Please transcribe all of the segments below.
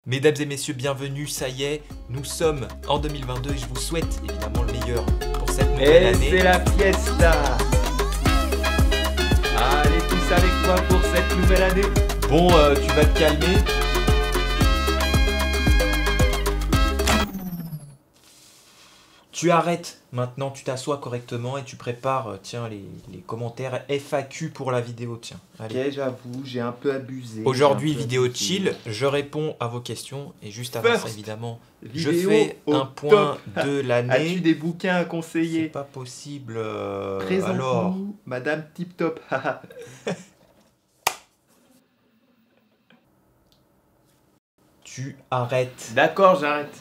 Mesdames et messieurs, bienvenue, ça y est, nous sommes en 2022 et je vous souhaite évidemment le meilleur pour cette nouvelle année. Et c'est la fiesta. Allez tous avec moi pour cette nouvelle année. Bon, tu vas te calmer. Tu arrêtes maintenant, tu t'assois correctement et tu prépares, tiens, les commentaires FAQ pour la vidéo, tiens. Allez. Ok, j'avoue, j'ai un peu abusé. Aujourd'hui, vidéo chill, je réponds à vos questions et juste avant ça, évidemment, je fais un point de l'année. As-tu des bouquins à conseiller? C'est pas possible. Présente-nous, alors, Madame Tip Top. tu arrêtes. D'accord, j'arrête.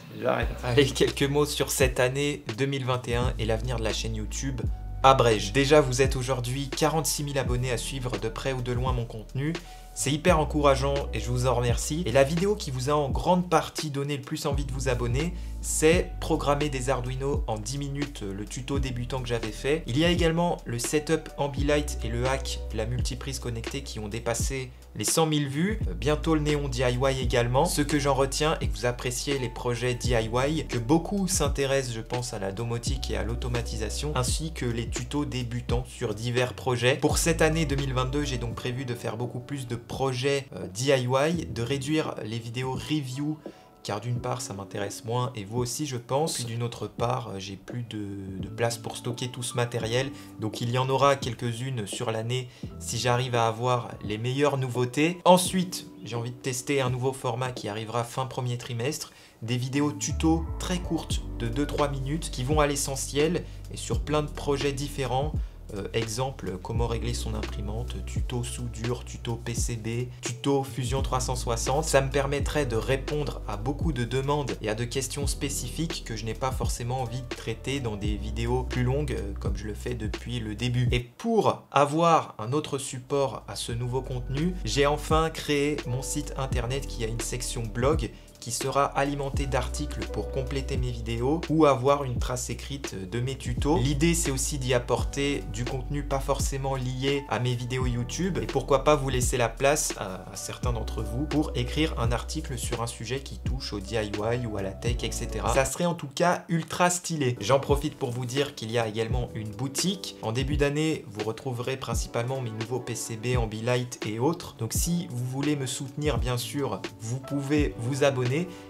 Allez, quelques mots sur cette année 2021 et l'avenir de la chaîne YouTube Abrège. Déjà, vous êtes aujourd'hui 46 000 abonnés à suivre de près ou de loin mon contenu. C'est hyper encourageant et je vous en remercie. Et la vidéo qui vous a en grande partie donné le plus envie de vous abonner, c'est programmer des Arduino en 10 minutes, le tuto débutant que j'avais fait. Il y a également le setup Ambilight et le hack, la multiprise connectée qui ont dépassé les 100 000 vues. Bientôt le néon DIY également. Ce que j'en retiens est que vous appréciez les projets DIY, que beaucoup s'intéressent, je pense, à la domotique et à l'automatisation, ainsi que les tutos débutants sur divers projets. Pour cette année 2022, j'ai donc prévu de faire beaucoup plus de projets DIY, de réduire les vidéos review, car d'une part ça m'intéresse moins et vous aussi je pense, puis d'une autre part j'ai plus de place pour stocker tout ce matériel, donc il y en aura quelques-unes sur l'année si j'arrive à avoir les meilleures nouveautés. Ensuite j'ai envie de tester un nouveau format qui arrivera fin premier trimestre, des vidéos tuto très courtes de 2-3 minutes qui vont à l'essentiel et sur plein de projets différents. Exemple, comment régler son imprimante, tuto soudure, tuto PCB, tuto Fusion 360. Ça me permettrait de répondre à beaucoup de demandes et à de questions spécifiques que je n'ai pas forcément envie de traiter dans des vidéos plus longues comme je le fais depuis le début. Et pour avoir un autre support à ce nouveau contenu, j'ai enfin créé mon site internet qui a une section blog qui sera alimenté d'articles pour compléter mes vidéos ou avoir une trace écrite de mes tutos. L'idée c'est aussi d'y apporter du contenu pas forcément lié à mes vidéos YouTube et pourquoi pas vous laisser la place à certains d'entre vous pour écrire un article sur un sujet qui touche au DIY ou à la tech, etc. Ça serait en tout cas ultra stylé. J'en profite pour vous dire qu'il y a également une boutique. En début d'année, vous retrouverez principalement mes nouveaux PCB, Ambilight et autres. Donc si vous voulez me soutenir, bien sûr, vous pouvez vous abonner.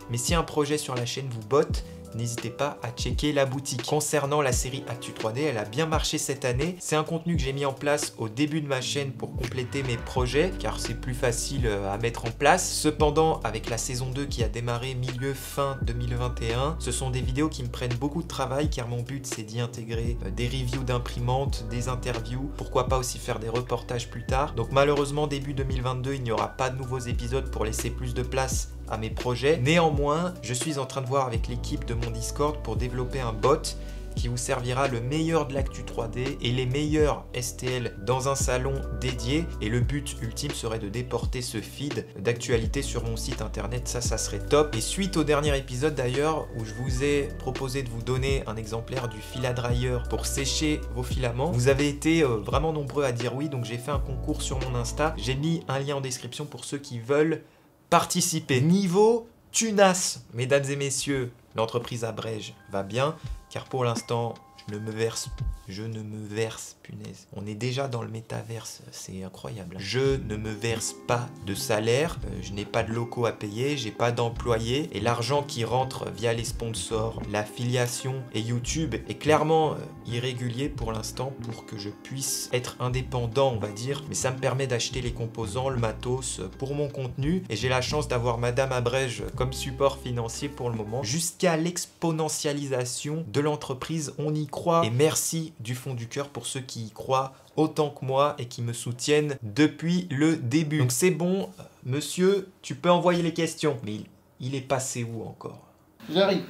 Mais si un projet sur la chaîne vous botte, n'hésitez pas à checker la boutique. Concernant la série Actu 3D, elle a bien marché cette année. C'est un contenu que j'ai mis en place au début de ma chaîne pour compléter mes projets, car c'est plus facile à mettre en place. Cependant, avec la saison 2 qui a démarré milieu-fin 2021, ce sont des vidéos qui me prennent beaucoup de travail, car mon but c'est d'y intégrer des reviews d'imprimantes, des interviews, pourquoi pas aussi faire des reportages plus tard. Donc malheureusement, début 2022, il n'y aura pas de nouveaux épisodes pour laisser plus de place à mes projets. Néanmoins, je suis en train de voir avec l'équipe de mon Discord pour développer un bot qui vous servira le meilleur de l'actu 3D et les meilleurs STL dans un salon dédié. Et le but ultime serait de déporter ce feed d'actualité sur mon site internet. Ça serait top. Et suite au dernier épisode d'ailleurs, où je vous ai proposé de vous donner un exemplaire du fil à dryer pour sécher vos filaments, vous avez été vraiment nombreux à dire oui. Donc j'ai fait un concours sur mon Insta. J'ai mis un lien en description pour ceux qui veulent participer. Niveau tunas, mesdames et messieurs, l'entreprise Abrège va bien, car pour l'instant, je ne me verse, punaise. On est déjà dans le métaverse, c'est incroyable. Je ne me verse pas de salaire, je n'ai pas de locaux à payer, j'ai pas d'employés, et l'argent qui rentre via les sponsors, l'affiliation et YouTube est clairement irrégulier pour l'instant pour que je puisse être indépendant, on va dire, mais ça me permet d'acheter les composants, le matos pour mon contenu, et j'ai la chance d'avoir Madame Abrège comme support financier pour le moment, jusqu'à l'exponentialisation de l'entreprise, on y croit, et merci du fond du cœur pour ceux qui y croient autant que moi et qui me soutiennent depuis le début. Donc c'est bon, monsieur, tu peux envoyer les questions. Mais il est passé où encore? J'arrive.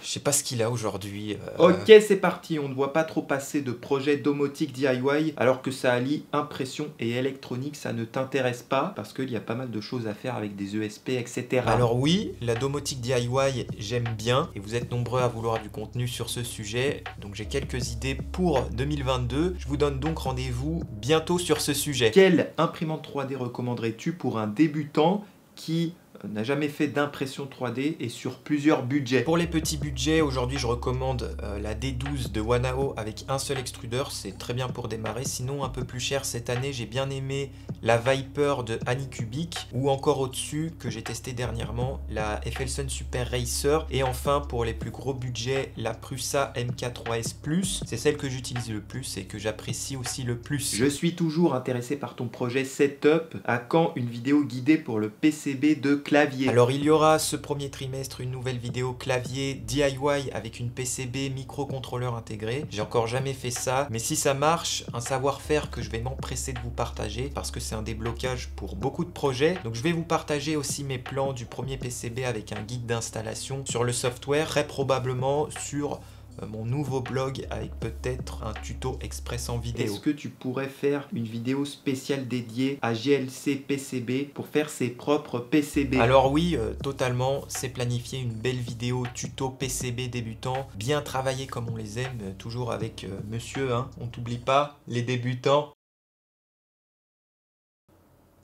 Je sais pas ce qu'il a aujourd'hui. Ok, c'est parti. On ne voit pas trop passer de projets domotique DIY alors que ça allie impression et électronique. Ça ne t'intéresse pas parce qu'il y a pas mal de choses à faire avec des ESP, etc. Alors oui, la domotique DIY, j'aime bien et vous êtes nombreux à vouloir du contenu sur ce sujet. Donc j'ai quelques idées pour 2022. Je vous donne donc rendez-vous bientôt sur ce sujet. Quelle imprimante 3D recommanderais-tu pour un débutant qui n'a jamais fait d'impression 3D et sur plusieurs budgets? Pour les petits budgets, aujourd'hui je recommande la D12 de Wanao avec un seul extrudeur, c'est très bien pour démarrer. Sinon un peu plus cher cette année, j'ai bien aimé la Viper de Anycubic ou encore au-dessus que j'ai testé dernièrement, la Effelson Super Racer. Et enfin pour les plus gros budgets, la Prusa MK3S Plus, c'est celle que j'utilise le plus et que j'apprécie aussi le plus. Je suis toujours intéressé par ton projet Setup. À quand une vidéo guidée pour le PCB de clavier? Alors il y aura ce premier trimestre une nouvelle vidéo clavier DIY avec une PCB microcontrôleur intégré. J'ai encore jamais fait ça, mais si ça marche, un savoir-faire que je vais m'empresser de vous partager parce que c'est un déblocage pour beaucoup de projets. Donc je vais vous partager aussi mes plans du premier PCB avec un guide d'installation sur le software, très probablement sur mon nouveau blog avec peut-être un tuto express en vidéo. Est-ce que tu pourrais faire une vidéo spéciale dédiée à GLC PCB pour faire ses propres PCB? Alors oui, totalement, c'est planifié une belle vidéo tuto PCB débutant, bien travaillé comme on les aime, toujours avec monsieur, hein, on t'oublie pas, les débutants.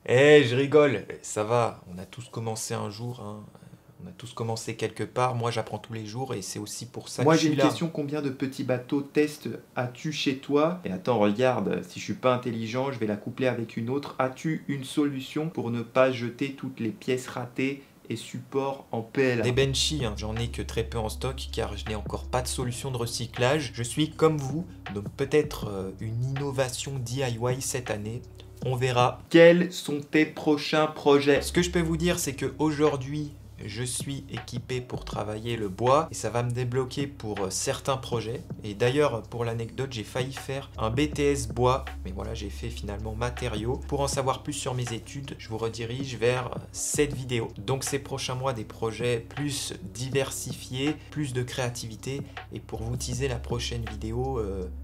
Je rigole, ça va, on a tous commencé un jour, hein. On a tous commencé quelque part, moi j'apprends tous les jours et c'est aussi pour ça Moi que je j'ai suis une là. question, combien de petits bateaux test as-tu chez toi? Et attends, regarde, si je suis pas intelligent, je vais la coupler avec une autre. As-tu une solution pour ne pas jeter toutes les pièces ratées et supports en PLA? Des Benchy, hein, j'en ai que très peu en stock car je n'ai encore pas de solution de recyclage. Je suis comme vous, donc peut-être une innovation DIY cette année. On verra. Quels sont tes prochains projets? Ce que je peux vous dire, c'est qu'aujourd'hui, je suis équipé pour travailler le bois et ça va me débloquer pour certains projets. Et d'ailleurs, pour l'anecdote, j'ai failli faire un BTS bois, mais voilà, j'ai fait finalement matériaux. Pour en savoir plus sur mes études, je vous redirige vers cette vidéo. Donc ces prochains mois, des projets plus diversifiés, plus de créativité. Et pour vous teaser la prochaine vidéo,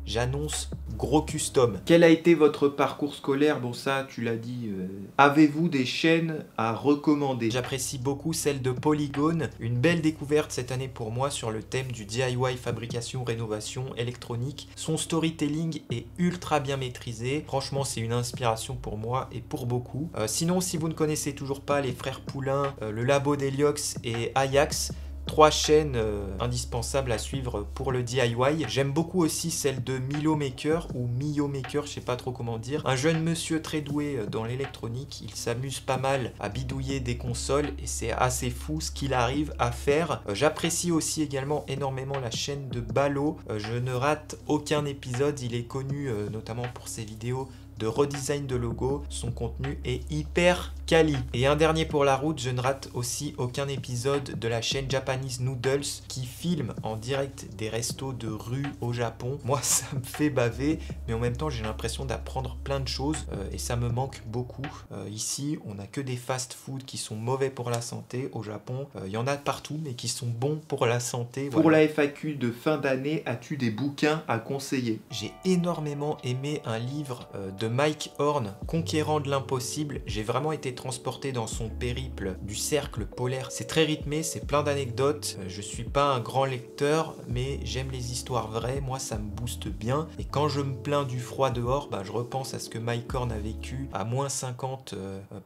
j'annonce gros custom. Quel a été votre parcours scolaire? Bon ça, tu l'as dit. Avez-vous des chaînes à recommander? J'apprécie beaucoup celle de Polygone, une belle découverte cette année pour moi sur le thème du DIY fabrication rénovation électronique. Son storytelling est ultra bien maîtrisé, franchement c'est une inspiration pour moi et pour beaucoup. Sinon si vous ne connaissez toujours pas les frères Poulain, le Labo d'Heliox et Ajax, 3 chaînes indispensables à suivre pour le DIY. J'aime beaucoup aussi celle de Milo Maker ou Mio Maker, je sais pas trop comment dire. Un jeune monsieur très doué dans l'électronique, il s'amuse pas mal à bidouiller des consoles et c'est assez fou ce qu'il arrive à faire. J'apprécie aussi également énormément la chaîne de Balo. Je ne rate aucun épisode, il est connu notamment pour ses vidéos de redesign de logo, son contenu est hyper quali. Et un dernier pour la route, je ne rate aussi aucun épisode de la chaîne Japanese Noodles qui filme en direct des restos de rue au Japon. Moi ça me fait baver, mais en même temps j'ai l'impression d'apprendre plein de choses et ça me manque beaucoup. Ici on n'a que des fast-food qui sont mauvais pour la santé. Au Japon il y en a partout mais qui sont bons pour la santé. Pour voilà. la FAQ de fin d'année, as-tu des bouquins à conseiller? J'ai énormément aimé un livre de Mike Horn, Conquérant de l'impossible. J'ai vraiment été transporté dans son périple du cercle polaire. C'est très rythmé, c'est plein d'anecdotes. Je suis pas un grand lecteur, mais j'aime les histoires vraies. Moi, ça me booste bien. Et quand je me plains du froid dehors, je repense à ce que Mike Horn a vécu à -50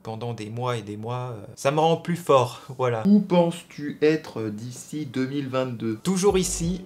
pendant des mois et des mois. Ça me rend plus fort, voilà. Où penses-tu être d'ici 2022? Toujours ici,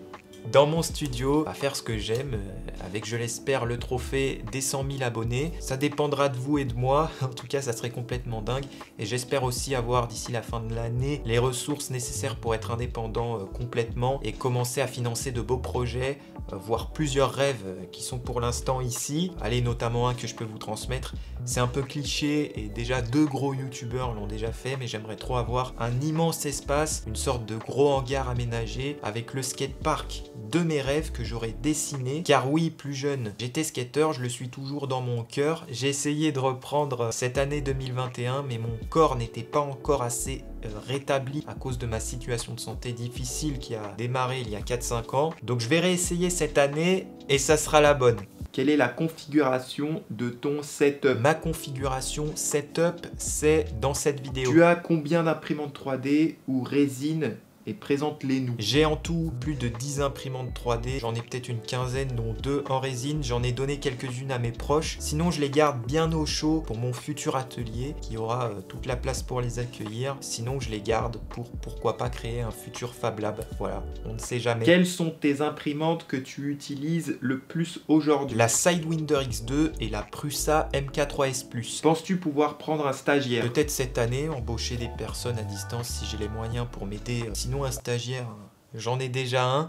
dans mon studio, à faire ce que j'aime, avec je l'espère le trophée des 100 000 abonnés. Ça dépendra de vous et de moi, en tout cas ça serait complètement dingue. Et j'espère aussi avoir d'ici la fin de l'année les ressources nécessaires pour être indépendant complètement et commencer à financer de beaux projets, voire plusieurs rêves qui sont pour l'instant ici. Allez, notamment un que je peux vous transmettre. C'est un peu cliché et déjà 2 gros youtubeurs l'ont déjà fait, mais j'aimerais trop avoir un immense espace, une sorte de gros hangar aménagé avec le skatepark de mes rêves que j'aurais dessiné. Car oui, plus jeune, j'étais skateur, je le suis toujours dans mon cœur. J'ai essayé de reprendre cette année 2021, mais mon corps n'était pas encore assez rétabli à cause de ma situation de santé difficile qui a démarré il y a 4-5 ans. Donc je vais réessayer cette année et ça sera la bonne. Quelle est la configuration de ton setup? Ma configuration setup, c'est dans cette vidéo. Tu as combien d'imprimantes 3D ou résine et présente-les-nous. J'ai en tout plus de 10 imprimantes 3D, j'en ai peut-être une quinzaine, dont 2 en résine, j'en ai donné quelques-unes à mes proches. Sinon je les garde bien au chaud pour mon futur atelier qui aura toute la place pour les accueillir. Sinon je les garde pour pourquoi pas créer un futur Fab Lab. Voilà, on ne sait jamais. Quelles sont tes imprimantes que tu utilises le plus aujourd'hui? La Sidewinder X2 et la Prusa MK3S+. Penses-tu pouvoir prendre un stagiaire? Peut-être cette année, embaucher des personnes à distance si j'ai les moyens pour m'aider. Sinon un stagiaire, j'en ai déjà un.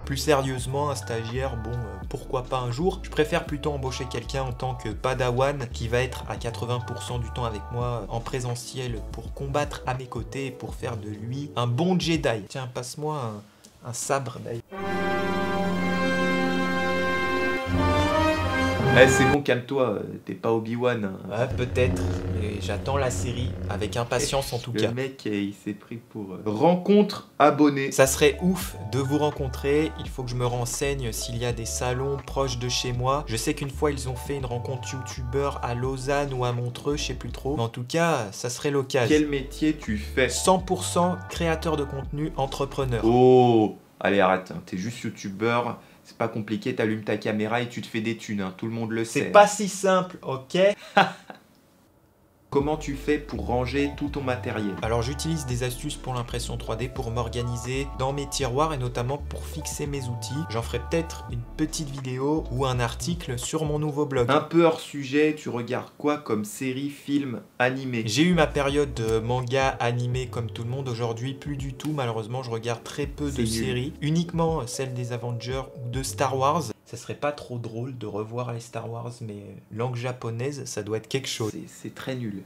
Plus sérieusement, un stagiaire, bon, pourquoi pas un jour. Je préfère plutôt embaucher quelqu'un en tant que padawan qui va être à 80% du temps avec moi en présentiel pour combattre à mes côtés et pour faire de lui un bon Jedi. Tiens, passe-moi un sabre d'ailleurs. Eh, c'est bon, calme-toi, t'es pas Obi-Wan. Hein. Ah, peut-être, mais j'attends la série avec impatience en tout cas. Le mec, il s'est pris pour rencontre abonnée. Ça serait ouf de vous rencontrer, il faut que je me renseigne s'il y a des salons proches de chez moi. Je sais qu'une fois ils ont fait une rencontre youtubeur à Lausanne ou à Montreux, je sais plus trop. Mais en tout cas, ça serait l'occasion. Quel métier tu fais? 100% créateur de contenu, entrepreneur. Oh, allez arrête, hein. T'es juste youtubeur. C'est pas compliqué, t'allumes ta caméra et tu te fais des thunes, hein. Tout le monde le sait. C'est pas si simple, ok? Comment tu fais pour ranger tout ton matériel? Alors j'utilise des astuces pour l'impression 3D pour m'organiser dans mes tiroirs et notamment pour fixer mes outils. J'en ferai peut-être une petite vidéo ou un article sur mon nouveau blog. Un peu hors sujet, tu regardes quoi comme série, film, animé? J'ai eu ma période de manga animé comme tout le monde. Aujourd'hui plus du tout, malheureusement je regarde très peu de séries. Uniquement celles des Avengers ou de Star Wars. Ça serait pas trop drôle de revoir les Star Wars, mais langue japonaise, ça doit être quelque chose. C'est très nul.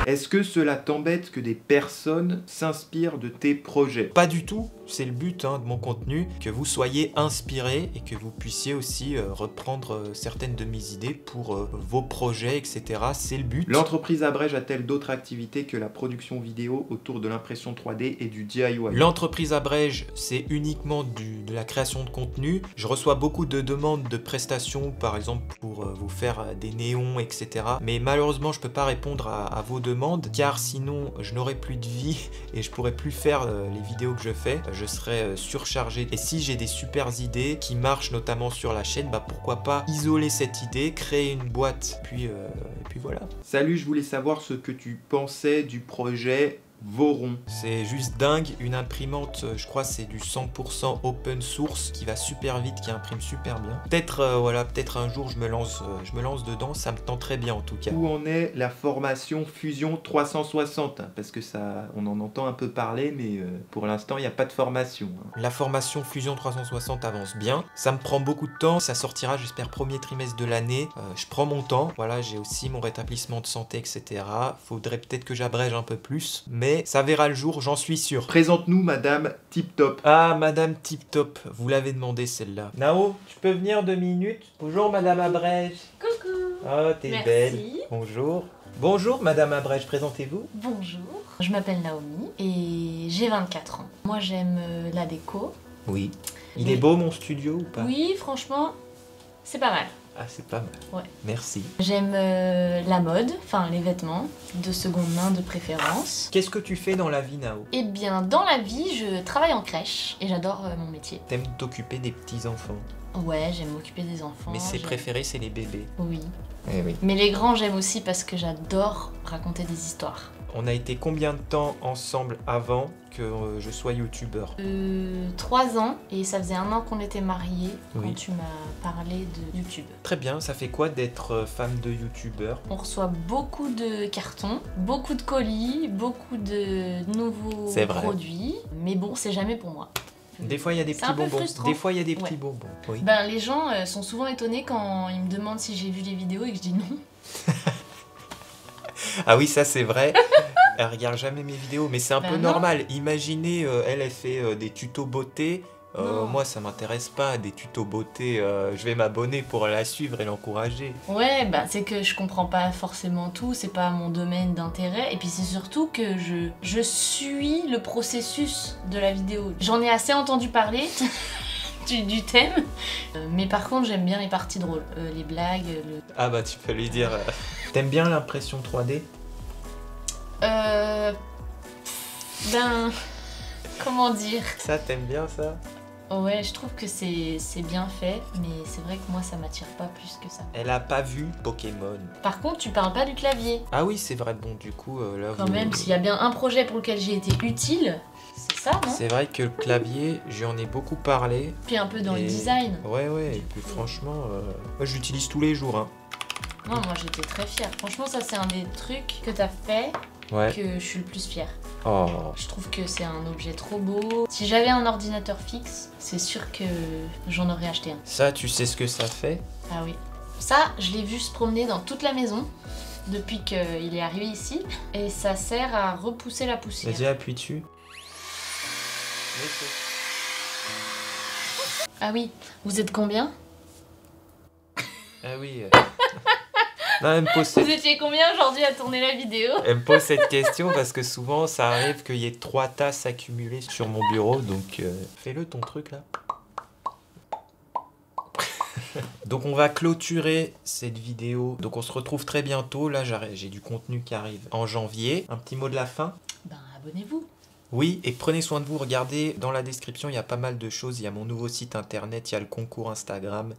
Est-ce que cela t'embête que des personnes s'inspirent de tes projets? Pas du tout, c'est le but de mon contenu, que vous soyez inspirés et que vous puissiez aussi reprendre certaines de mes idées pour vos projets, etc. C'est le but. L'entreprise Abrège a-t-elle d'autres activités que la production vidéo autour de l'impression 3D et du DIY? L'entreprise Abrège, c'est uniquement de la création de contenu. Je reçois beaucoup de demandes de prestations, par exemple pour vous faire des néons, etc. Mais malheureusement, je peux pas répondre à vos demandes, car sinon je n'aurais plus de vie et je pourrais plus faire les vidéos que je fais. Je serais surchargé. Et si j'ai des super idées qui marchent notamment sur la chaîne, bah pourquoi pas isoler cette idée, créer une boîte, et puis voilà. Salut, je voulais savoir ce que tu pensais du projet Voron. C'est juste dingue, une imprimante, je crois c'est du 100% open source qui va super vite, qui imprime super bien. Peut-être voilà, peut-être un jour je me lance dedans, ça me tente très bien en tout cas. Où en est la formation Fusion 360? Parce que ça, on en entend un peu parler, mais pour l'instant il n'y a pas de formation. La formation Fusion 360 avance bien, ça me prend beaucoup de temps, ça sortira j'espère premier trimestre de l'année. Je prends mon temps, voilà, j'ai aussi mon rétablissement de santé, etc. Faudrait peut-être que j'abrège un peu plus, mais ça verra le jour, j'en suis sûr. Présente-nous Madame Tip Top. Ah, Madame Tip Top, vous l'avez demandé celle-là. Nao, tu peux venir 2 minutes? Bonjour Madame Abrège. Coucou. Oh, t'es Merci. belle. Bonjour. Bonjour Madame Abrège, présentez-vous. Bonjour, je m'appelle Naomi et j'ai 24 ans. Moi j'aime la déco. Oui. Il est beau mon studio ou pas? Oui, franchement, c'est pas mal. Ah, c'est pas mal. Ouais. Merci. J'aime la mode, enfin les vêtements, de seconde main de préférence. Qu'est-ce que tu fais dans la vie, Nao? Eh bien, dans la vie, je travaille en crèche et j'adore mon métier. T'aimes t'occuper des petits-enfants? Ouais, j'aime m'occuper des enfants. Mais ses préférés, c'est les bébés. Oui. Eh oui. Mais les grands, j'aime aussi parce que j'adore raconter des histoires. On a été combien de temps ensemble avant que je sois youtubeur? 3 ans, et ça faisait 1 an qu'on était mariés Oui. quand tu m'as parlé de YouTube. Très bien, ça fait quoi d'être femme de youtubeur? On reçoit beaucoup de cartons, beaucoup de colis, beaucoup de nouveaux C'est vrai. produits, mais bon, c'est jamais pour moi. Des fois, il y a des C'est petits un peu bonbons. frustrant. Des fois, il y a des Ouais. petits bonbons. Oui. Ben, les gens sont souvent étonnés quand ils me demandent si j'ai vu les vidéos et que je dis non. Ah oui, ça c'est vrai. Elle regarde jamais mes vidéos, mais c'est un Bah peu non. normal. Imaginez, elle fait des tutos beauté. Non. Moi, ça m'intéresse pas, des tutos beauté. Je vais m'abonner pour la suivre et l'encourager. Ouais, bah c'est que je comprends pas forcément tout, c'est pas mon domaine d'intérêt, et puis c'est surtout que je suis le processus de la vidéo. J'en ai assez entendu parler du thème, mais par contre j'aime bien les parties drôles, les blagues, Ah bah, tu peux lui dire. T'aimes bien l'impression 3D? Ben... Comment dire? Ça, t'aimes bien ça? Ouais, je trouve que c'est bien fait, mais c'est vrai que moi ça m'attire pas plus que ça. Elle a pas vu Pokémon. Par contre, tu parles pas du clavier. Ah oui, c'est vrai. Bon, du coup, là, Quand même, s'il y a bien un projet pour lequel j'ai été utile, c'est ça, non? C'est vrai que le clavier, j'en ai beaucoup parlé. Puis un peu dans le Et- design. Ouais, et puis franchement, moi j'utilise tous les jours. Hein. Moi j'étais très fière. Franchement, ça c'est un des trucs que t'as fait Ouais. que je suis le plus fière. Oh. Je trouve que c'est un objet trop beau. Si j'avais un ordinateur fixe, c'est sûr que j'en aurais acheté un. Ça, tu sais ce que ça fait? Ah oui. Ça, je l'ai vu se promener dans toute la maison depuis qu'il est arrivé ici. Et ça sert à repousser la poussière. Vas-y, appuie dessus. Ah oui, vous êtes combien? Ah oui. Non, elle me pose Vous cette... étiez combien aujourd'hui à tourner la vidéo? elle me pose cette question parce que souvent ça arrive qu'il y ait 3 tasses accumulées sur mon bureau, donc fais-le ton truc là. Donc on va clôturer cette vidéo. Donc on se retrouve très bientôt. Là j'ai du contenu qui arrive en janvier. Un petit mot de la fin? Ben abonnez-vous. Oui, et prenez soin de vous. Regardez dans la description, il y a pas mal de choses. Il y a mon nouveau site internet, il y a le concours Instagram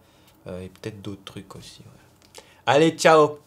et peut-être d'autres trucs aussi. Voilà. Allez, ciao!